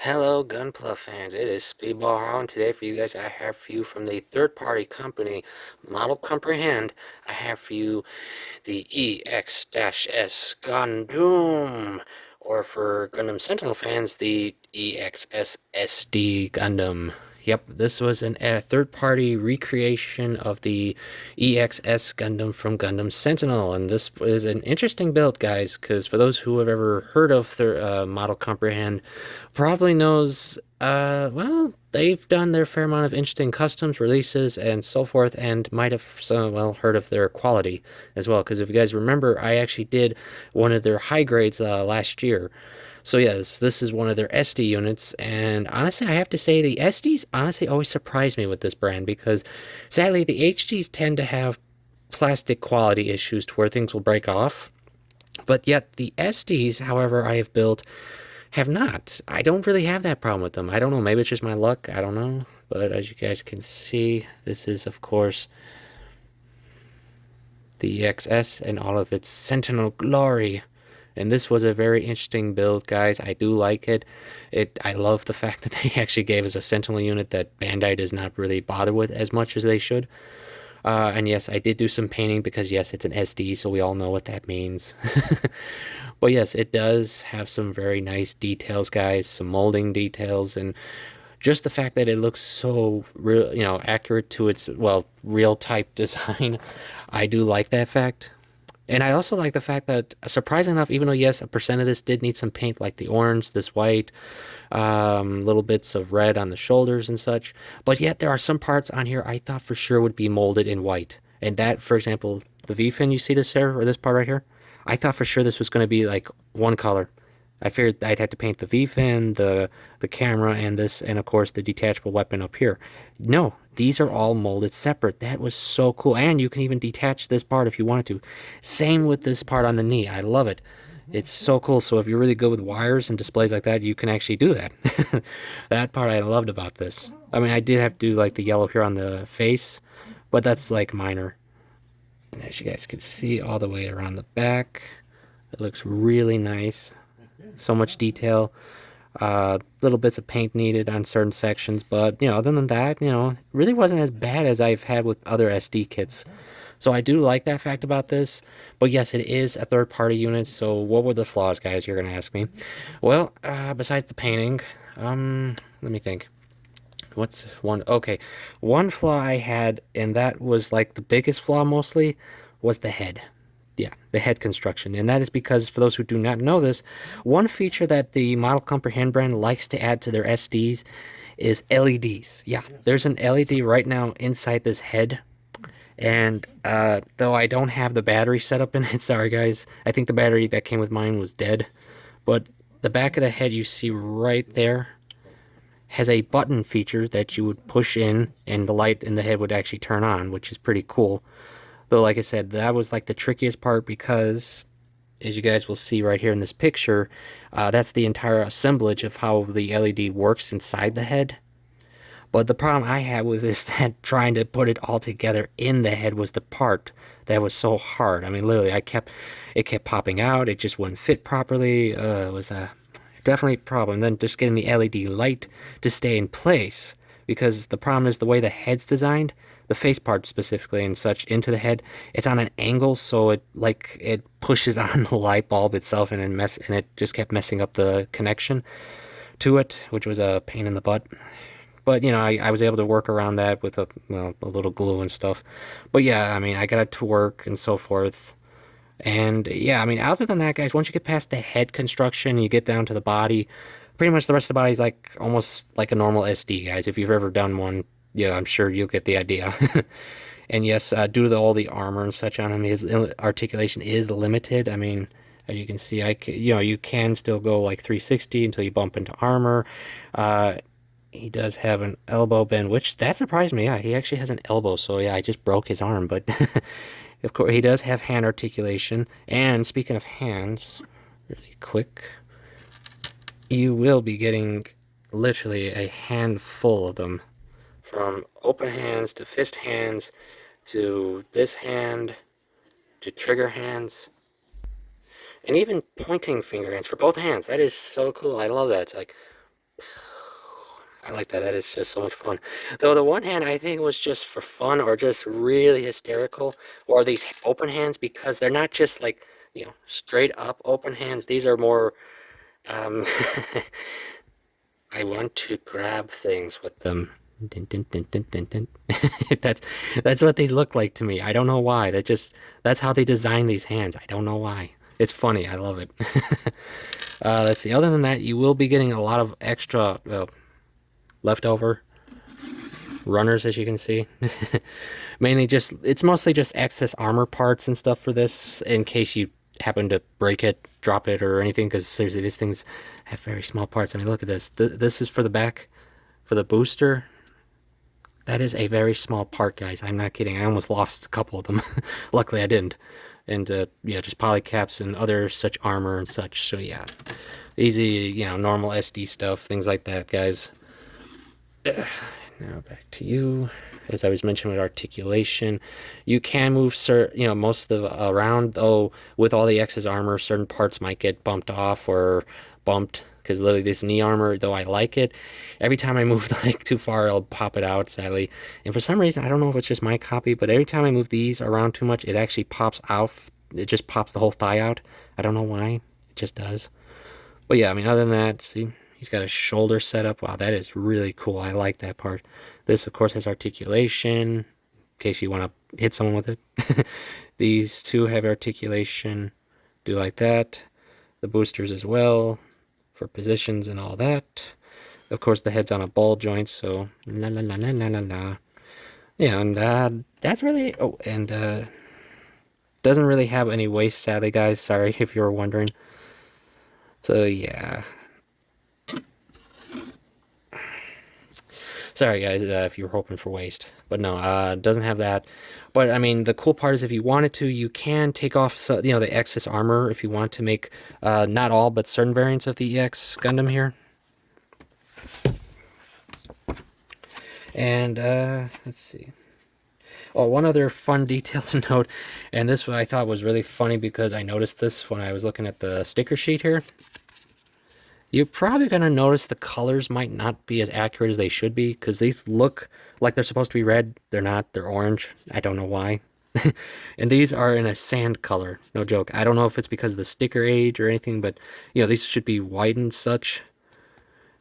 Hello, Gunpla fans. It is Speedball Holland. Today for you guys, I have for you from the third-party company, Model Comprehend. I have for you the EX-S Gundoom, or for Gundam Sentinel fans, the EX-S SD Gundam. Yep, this was a third-party recreation of the EX-S Gundam from Gundam Sentinel, and this is an interesting build, guys, because for those who have ever heard of the Model Comprehend, probably knows, well, they've done their fair amount of interesting customs, releases, and so forth, and might have, well, heard of their quality as well, because if you guys remember, I actually did one of their high grades last year. So yes, this is one of their SD units, and honestly, I have to say the SDs honestly always surprise me with this brand because sadly the HDs tend to have plastic quality issues to where things will break off. But yet the SDs, however, I have built have not. I don't really have that problem with them. I don't know, maybe it's just my luck, I don't know. But as you guys can see, this is of course the EX-S in all of its Sentinel glory. And this was a very interesting build, guys. I do like it. I love the fact that they actually gave us a Sentinel unit that Bandai does not really bother with as much as they should. And yes, I did do some painting because yes, it's an SD, so we all know what that means. But yes, it does have some very nice details, guys, some molding details, and just the fact that it looks so real, accurate to its, well, real type design. I do like that fact. And I also like the fact that, surprising enough, even though yes, a percent of this did need some paint, like the orange, this white, little bits of red on the shoulders and such, but yet there are some parts on here I thought for sure would be molded in white. And that, for example, the V-fin, you see this there, or this part right here? I thought for sure this was going to be like one color. I figured I'd have to paint the V-fin, the camera, and this, and of course the detachable weapon up here. No, these are all molded separate. That was so cool. And you can even detach this part if you wanted to. Same with this part on the knee. I love it. It's so cool. So if you're really good with wires and displays like that, you can actually do that. That part I loved about this. I mean, I did have to do like the yellow here on the face, but that's like minor. And as you guys can see all the way around the back, it looks really nice. So much detail. Little bits of paint needed on certain sections, but other than that, it really wasn't as bad as I've had with other SD kits. So I do like that fact about this. But yes, it is a third-party unit. So what were the flaws, guys? You're gonna ask me. Well, besides the painting, let me think. What's one? Okay, one flaw I had, and that was like the biggest flaw mostly, was the head. Yeah, the head construction. And that is because, for those who do not know this, one feature that the Model Comprehend brand likes to add to their SDs is LEDs. Yeah, there's an LED right now inside this head. And though I don't have the battery set up in it, sorry guys, I think the battery that came with mine was dead. But the back of the head you see right there has a button feature that you would push in and the light in the head would actually turn on, which is pretty cool. Though, like I said, that was like the trickiest part because, as you guys will see right here in this picture, that's the entire assemblage of how the LED works inside the head. But the problem I had with this that trying to put it all together in the head was the part that was so hard. I mean, literally, it kept popping out. It just wouldn't fit properly. It was a definitely a problem. Then just getting the LED light to stay in place because the problem is the way the head's designed, the face part specifically and such into the head, it's on an angle, so it pushes on the light bulb itself and it just kept messing up the connection to it, which was a pain in the butt. But I was able to work around that with a little glue and stuff. But yeah, I mean, I got it to work and so forth. And yeah, I mean, other than that, guys, once you get past the head construction, you get down to the body. Pretty much the rest of the body is like almost like a normal SD, guys. If you've ever done one, yeah, I'm sure you'll get the idea. And yes, due to all the armor and such on him, his articulation is limited. I mean, as you can see, you can still go like 360 until you bump into armor. Uh, he does have an elbow bend, which that surprised me. Yeah, he actually has an elbow. So yeah, I just broke his arm, but of course he does have hand articulation. And speaking of hands, really quick, you will be getting literally a handful of them, from open hands to fist hands to this hand to trigger hands and even pointing finger hands for both hands. That is so cool. I love that. It's like I like that. That is just so much fun. Though the one hand I think was just for fun or just really hysterical, or these open hands because they're not just like, straight up open hands. These are more, um, I want to grab things with them. Dun, dun, dun, dun, dun, dun. That's that's what they look like to me. I don't know why. That's how they design these hands. I don't know why. It's funny. I love it. Let's see. Other than that, you will be getting a lot of extra leftover runners, as you can see. It's mostly just excess armor parts and stuff for this, in case you happen to break it, drop it, or anything, because seriously, these things have very small parts. I mean, look at this. This is for the back, for the booster. That is a very small part, guys. I'm not kidding. I almost lost a couple of them. Luckily, I didn't. And, yeah, just polycaps and other such armor and such. So, yeah, easy, normal SD stuff, things like that, guys. Now back to you. As I was mentioning with articulation, you can move most of around, though with all the X's armor, certain parts might get bumped off or bumped, because literally this knee armor, though I like it, every time I move like too far, it'll pop it out, sadly. And for some reason, I don't know if it's just my copy, but every time I move these around too much, it actually pops out. It just pops the whole thigh out. I don't know why. It just does. But yeah, I mean, other than that, see, he's got a shoulder setup. Wow, that is really cool. I like that part. This, of course, has articulation, in case you want to hit someone with it. These two have articulation. Do like that. The boosters as well, for positions and all that. Of course, the head's on a ball joint, so la la la la la la la. Yeah, and that's really... Oh, and doesn't really have any waist, sadly, guys. Sorry if you were wondering. So, yeah. Sorry, guys, if you were hoping for waist. But no, it doesn't have that. But, I mean, the cool part is if you wanted to, you can take off, the Excess armor if you want to make, not all, but certain variants of the EX Gundam here. And, let's see. Oh, one other fun detail to note, and this I thought was really funny because I noticed this when I was looking at the sticker sheet here. You're probably going to notice the colors might not be as accurate as they should be, because these look like they're supposed to be red. They're not. They're orange. I don't know why. And these are in a sand color. No joke. I don't know if it's because of the sticker age or anything, but, these should be white and such.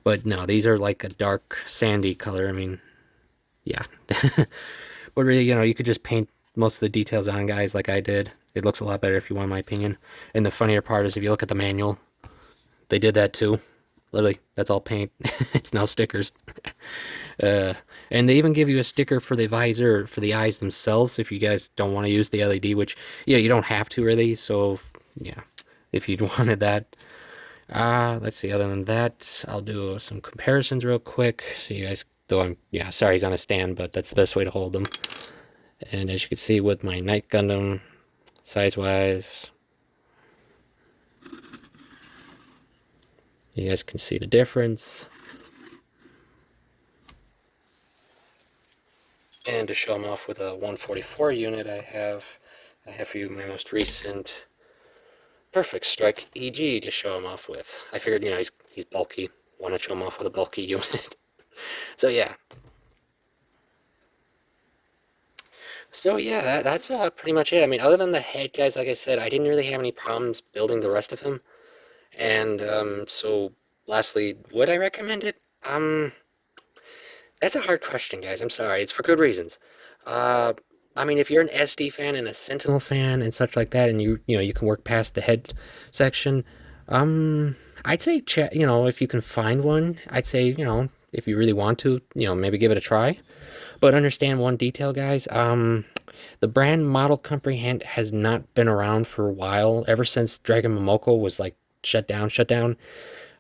But no, these are like a dark sandy color. I mean, yeah. But really, you could just paint most of the details on, guys, like I did. It looks a lot better if you want my opinion. And the funnier part is if you look at the manual, they did that too. Literally, that's all paint. It's now stickers. And they even give you a sticker for the visor, for the eyes themselves, if you guys don't want to use the LED, which, yeah, you don't have to really. So, yeah, if you wanted that. Let's see, other than that, I'll do some comparisons real quick. So you guys, yeah, sorry, he's on a stand, but that's the best way to hold them. And as you can see with my Night Gundam, size-wise, you guys can see the difference. And to show them off with a 144 unit, I have for you my most recent Perfect Strike EG to show him off with. I figured, he's bulky. Want to show him off with a bulky unit. So yeah. So yeah, that's pretty much it. I mean, other than the head, guys, like I said, I didn't really have any problems building the rest of him. And so lastly, would I recommend it? That's a hard question, guys. I'm sorry. It's for good reasons. Uh, I mean, if you're an SD fan and a Sentinel fan and such like that, and you can work past the head section, I'd say check. If you can find one, I'd say if you really want to, maybe give it a try. But understand one detail, guys. The brand Model Comprehend has not been around for a while. Ever since Dragon Momoko was like shut down.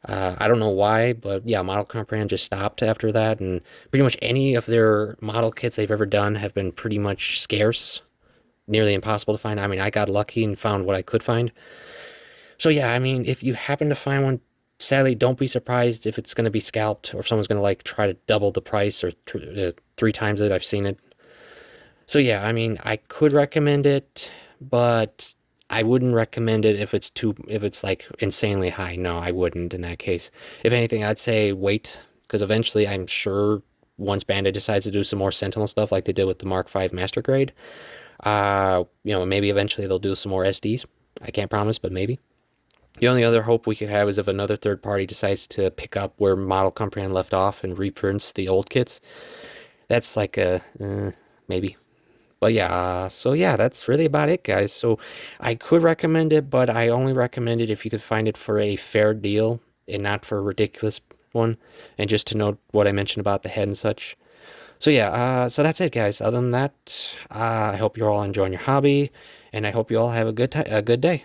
I don't know why, but yeah, Model Comprehend just stopped after that, and pretty much any of their model kits they've ever done have been pretty much scarce, nearly impossible to find. I mean, I got lucky and found what I could find. So yeah, I mean, if you happen to find one, sadly, don't be surprised if it's going to be scalped or if someone's going to like try to double the price or 3 times it. I've seen it. So yeah, I mean, I could recommend it, but I wouldn't recommend it if it's like insanely high. No, I wouldn't in that case. If anything, I'd say wait, because eventually I'm sure once Bandai decides to do some more Sentinel stuff like they did with the Mark V Master Grade, maybe eventually they'll do some more SDs. I can't promise, but maybe. The only other hope we could have is if another third party decides to pick up where Model Comprehend left off and reprints the old kits. That's like a maybe. But yeah, so yeah, that's really about it, guys. So I could recommend it, but I only recommend it if you could find it for a fair deal and not for a ridiculous one. And just to note what I mentioned about the head and such. So yeah, so that's it, guys. Other than that, I hope you're all enjoying your hobby, and I hope you all have a good day.